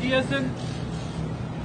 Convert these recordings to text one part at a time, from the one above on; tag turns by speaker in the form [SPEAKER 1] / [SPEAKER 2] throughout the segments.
[SPEAKER 1] GSM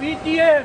[SPEAKER 1] PTM,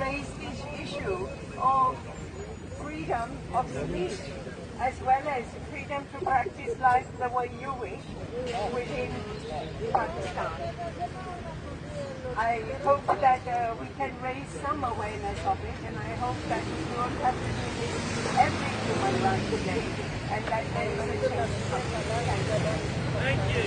[SPEAKER 2] Raise this issue of freedom of speech as well as freedom to practice life the way you wish within Pakistan. I hope that we can raise some awareness of it, and I hope that we won't have to do this every human rights day, and that there is a change. Thank you.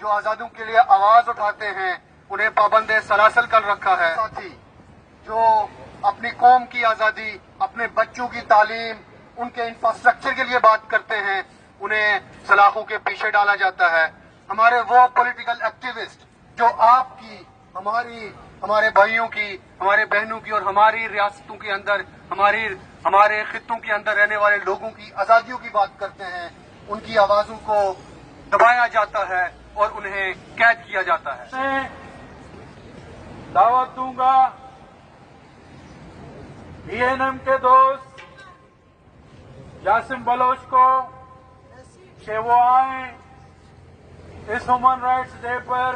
[SPEAKER 3] جو آزادیوں کے لیے آواز اٹھاتے ہیں انہیں پابند سلاسل کر رکھا ہے. ساتھی جو اپنی قوم کی آزادی، اپنے بچوں کی تعلیم، ان کے انفراسٹرکچر کے لیے بات کرتے ہیں انہیں سلاخوں کے پیچھے ڈالا جاتا ہے. ہمارے وہ پولیٹیکل ایکٹیوسٹ جو آپ کی، ہمارے بھائیوں کی، ہمارے بہنوں کی اور ہماری ریاستوں کے اندر، ہمارے خطوں کے اندر رہنے والے لوگوں کی آزادیوں کی بات کرتے ہیں، ان کی آوازوں کو دبایا جاتا ہے اور انہیں قید کیا جاتا ہے.
[SPEAKER 1] میں دعوت دوں گا BNM کے دوست جاسم بلوچ کو کہ وہ آئیں اس ہیومن رائٹس ڈے پر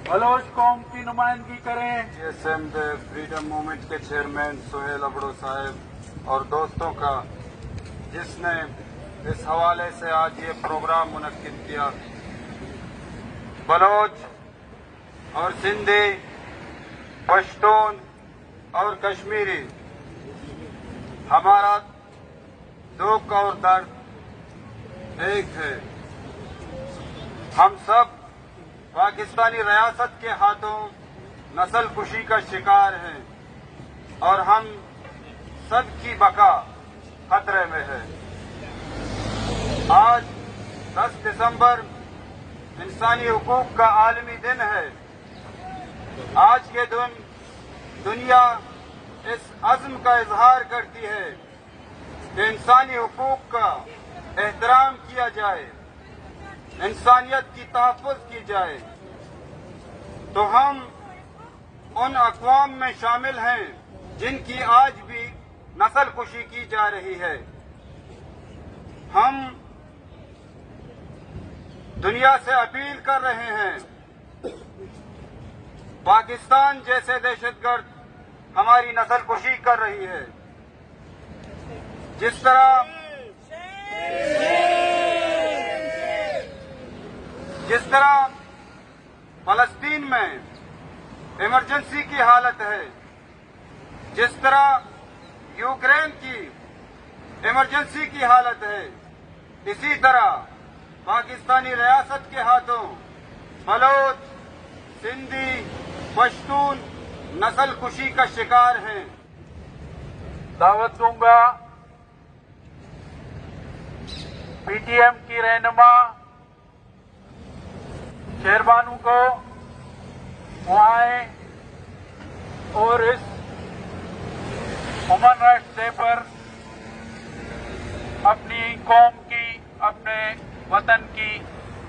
[SPEAKER 1] بلوچ قوم کی نمائندگی کریں.
[SPEAKER 4] GSM فریڈم موومنٹ کے چیئرمین سہیل ابڑو صاحب اور دوستوں کا جس نے اس حوالے سے آج یہ پروگرام منعقد کیا. بلوچ اور سندھی، پشتون اور کشمیری ہمارا دکھ اور درد ایک ہے. ہم سب پاکستانی ریاست کے ہاتھوں نسل کشی کا شکار ہیں اور ہم سب کی بقا خطرے میں ہے. آج 10 دسمبر انسانی حقوق کا عالمی دن ہے. آج کے دن دنیا اس عزم کا اظہار کرتی ہے کہ انسانی حقوق کا احترام کیا جائے، انسانیت کی تحفظ کی جائے. تو ہم ان اقوام میں شامل ہیں جن کی آج بھی نسل کشی کی جا رہی ہے. ہم دنیا سے اپیل کر رہے ہیں، پاکستان جیسے دہشت گرد ہماری نسل کشی کر رہی ہے. جس طرح فلسطین میں ایمرجنسی کی حالت ہے، جس طرح یوکرین کی ایمرجنسی کی حالت ہے، اسی طرح پاکستانی ریاست کے ہاتھوں بلوچ، سندھی، پشتون نسل کشی کا شکار ہیں.
[SPEAKER 1] دعوت دوں گا PTM کی رہنما شہربانو کو وہ آئیں اور اس ہیومن رائٹس ڈے پر اپنی قوم کی، اپنے وطن کی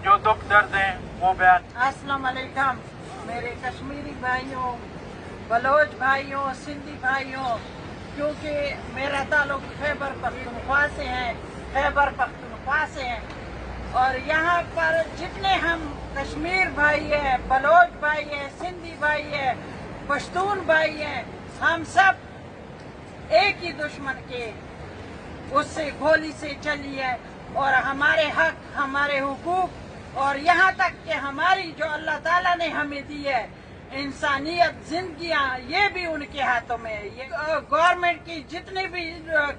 [SPEAKER 1] جو دکھ درد ہیں وہ بیان.
[SPEAKER 2] السلام علیکم میرے کشمیری بھائیوں، بلوچ بھائیوں، سندھی بھائیوں. کیونکہ میرا تعلق خیبر پختونخوا سے ہے اور یہاں پر جتنے ہم کشمیر بھائی ہیں، بلوچ بھائی ہیں، سندھی بھائی ہیں، پشتون بھائی ہیں، ہم سب ایک ہی دشمن کے اس سے گولی سے چلی ہے. اور ہمارے حق، ہمارے حقوق اور یہاں تک کہ ہماری جو اللہ تعالیٰ نے ہمیں دی ہے انسانیت، زندگیاں، یہ بھی ان کے ہاتھوں میں ہے. یہ گورنمنٹ کی جتنی بھی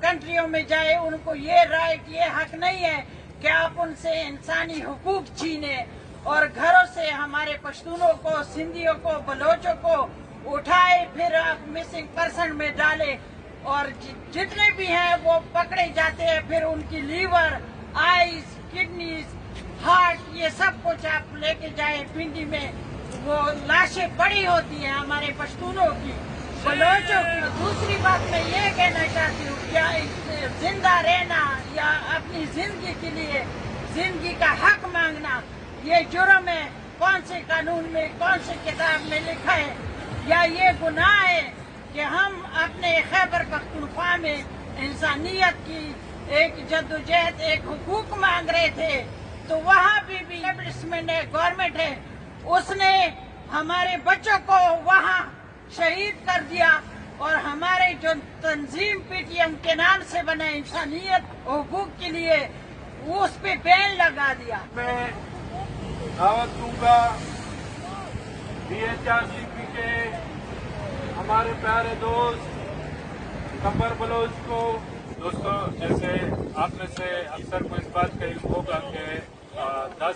[SPEAKER 2] کنٹریوں میں جائے ان کو یہ رائٹ، یہ حق نہیں ہے کہ آپ ان سے انسانی حقوق چھینیں اور گھروں سے ہمارے پشتونوں کو، سندھیوں کو، بلوچوں کو اٹھائے پھر آپ مسنگ پرسن میں ڈالے اور جتنے بھی ہیں وہ پکڑے جاتے ہیں. پھر ان کی لیور، آئیز، کڈنیز، ہارٹ، یہ سب کچھ آپ لے کے جائیں پنڈی میں. وہ لاشیں پڑی ہوتی ہیں ہمارے پشتونوں کی، بلوچوں کی. دوسری بات میں یہ کہنا چاہتی ہوں کہ زندہ رہنا یا اپنی زندگی کے لیے زندگی کا حق مانگنا یہ جرم ہے. کون سے قانون میں، کون سے کتاب میں لکھا ہے؟ یا یہ گناہ ہے کہ ہم اپنے خیبر پختونخوا میں انسانیت کی ایک جدوجہد، ایک حقوق مانگ رہے تھے تو وہاں بھی اسٹیبلشمنٹ ہے، گورنمنٹ ہے، اس نے ہمارے بچوں کو وہاں شہید کر دیا اور ہمارے جو تنظیم PTM کے نام سے بنا انسانیت حقوق کے لیے اس پہ بین لگا دیا.
[SPEAKER 1] میں دعوت دوں گا BHRCP کے ہمارے پیارے دوست گبر بلوچ کو. دوستوں، جیسے آپ میں سے اکثر کو اس بات کا علم ہوگا کہ 10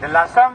[SPEAKER 4] د 10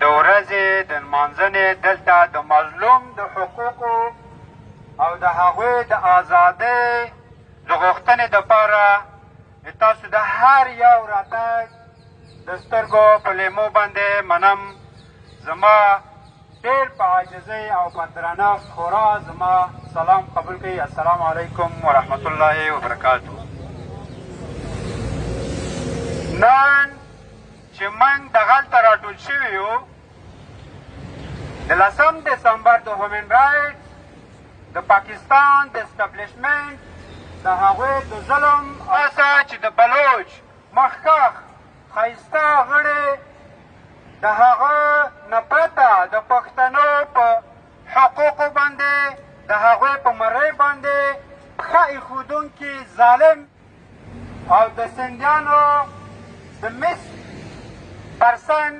[SPEAKER 4] د ورځې د نمانځنې دلته د مظلوم د حقوقو او د هغوی د ازادۍ د غوښتنې دپاره تاسو د هر یو راتګ د سترګو په لیمو باندې منم. زما ډېر په عاجزۍ او په درنښت خورا زما سلام قبول کړئ. السلام علیکم ورحمت الله وبرکاتو. نن چې موږ دغلته راټول شوي you the 10 December the human رایټس د پاکستان د اسټابلیشمنټ د هغوی د ظلم اسه چې د بلوچ مخکښ ښایسته غړي د هغه نه پرته د پښتنو په حقوقو باندې د هغوی په مرۍ باندې پښه ایښودونکي ظالم او د سندیانو د مس پرسن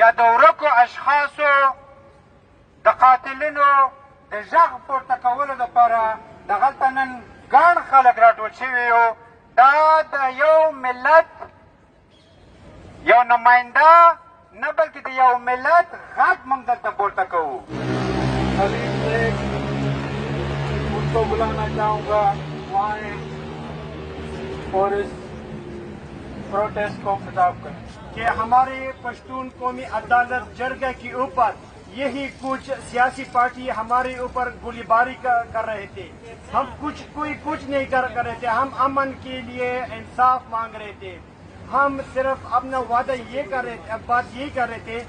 [SPEAKER 4] یا د ورکو اشخاصو د قاتلینو د غږ پورته کولو دپاره دغلته نن ګڼ خلک راټول شوي یو. دا د یو ملت یو نماینده نه بلکې د یو ملت غږ موږ دلته پورته کوو.
[SPEAKER 1] حلیم شیخ ان کو بلانا چاہوں گا وہ آئیں اور اس پروٹیسٹ کو خطاب کریں
[SPEAKER 5] کہ ہمارے پشتون قومی عدالت جرگہ کے اوپر یہی کچھ سیاسی پارٹی ہمارے اوپر گولی باری کر رہے تھے. ہم کوئی کچھ نہیں کر رہے تھے. ہم امن کے لیے انصاف مانگ رہے تھے. ہم صرف اپنا وعدہ بات یہی کر رہے تھے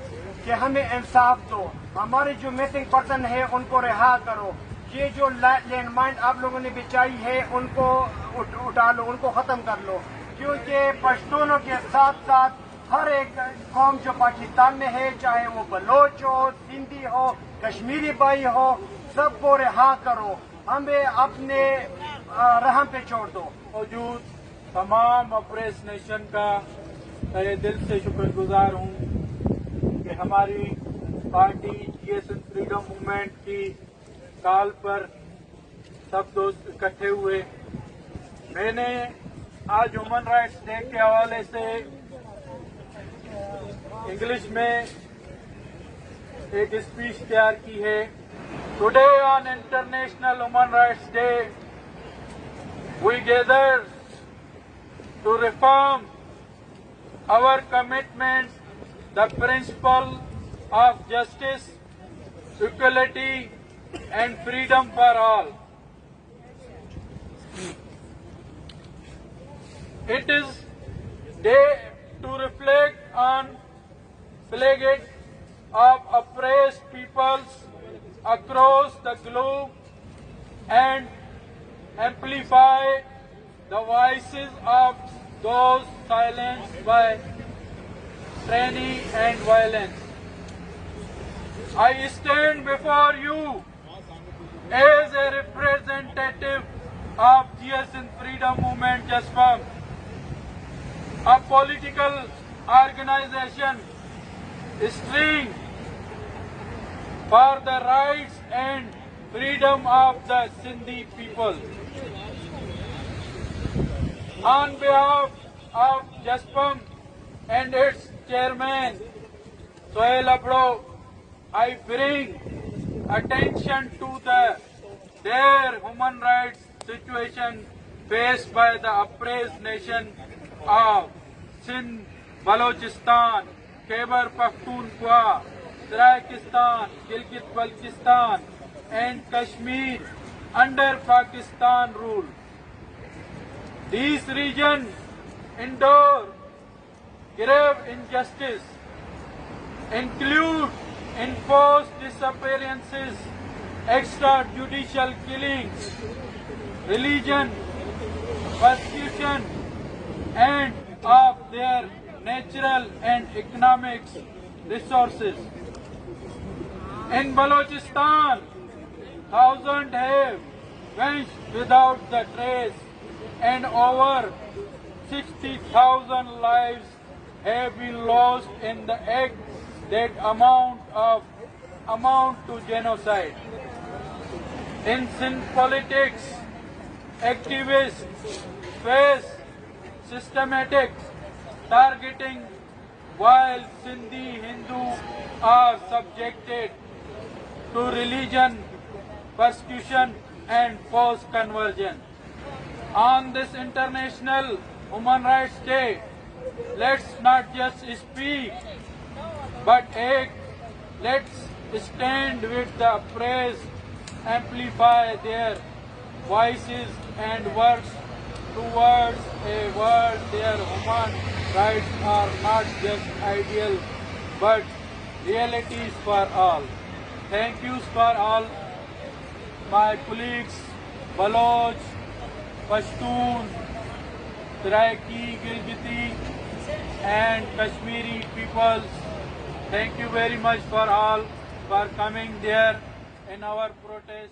[SPEAKER 5] کہ ہمیں انصاف دو. ہمارے جو مسنگ پرسن ہے ان کو رہا کرو. یہ جو لینڈ مائن آپ لوگوں نے بچائی ہے ان کو اٹھا لو, ان کو ختم کر لو. کیونکہ پشتونوں کے ساتھ ساتھ ہر ایک قوم جو پاکستان میں ہے, چاہے وہ بلوچ ہو, سندھی ہو, کشمیری بھائی ہو, سب کو رہا کرو. ہمیں اپنے رحم پہ چھوڑ دو.
[SPEAKER 1] موجود تمام اپریس نیشن کا تہہ دل سے شکر گزار ہوں کہ ہماری پارٹی GSN فریڈم موومنٹ کی کال پر سب دوست اکٹھے ہوئے. میں نے آج ہیومن رائٹس ڈے کے حوالے سے انگلش میں ایک اسپیچ تیار کی ہے. Today on International Human Rights Day we gather to reform our commitments, the principle of justice, equality and freedom for all. It is day to reflect on plight of oppressed peoples across the globe and amplify the voices of those silenced by tyranny and violence. I stand before you as a representative of GSN Freedom Movement JustFM, a political organization striving for the rights and freedom of the Sindhi people. On behalf of JASPAM and its chairman, Sohail Abdo, I bring attention to their human rights situation faced by the oppressed nation of Sindh, Balochistan, Khyber Pakhtunkhwa, Saraikistan, Gilgit-Baltistan and Kashmir under Pakistan rule. These regions endure grave injustice, include enforced disappearances, extrajudicial killings, religion, persecution, and of their natural and economic resources. In Balochistan, thousands have vanished without the trace, and over 60,000 lives have been lost in the act that amount to genocide. In Sindh politics, activists face systematic targeting while Sindhi Hindus are subjected to religion, persecution and forced conversion. On this International Human Rights Day, let's not just speak but act. Let's stand with the oppressed, amplify their voices and work towards a world where human rights are not just ideals but realities for all. Thank you for all my colleagues, Baloch, Pashtun, Saraiki, Gilgiti and Kashmiri peoples. Thank you very much for all for coming there in our protest.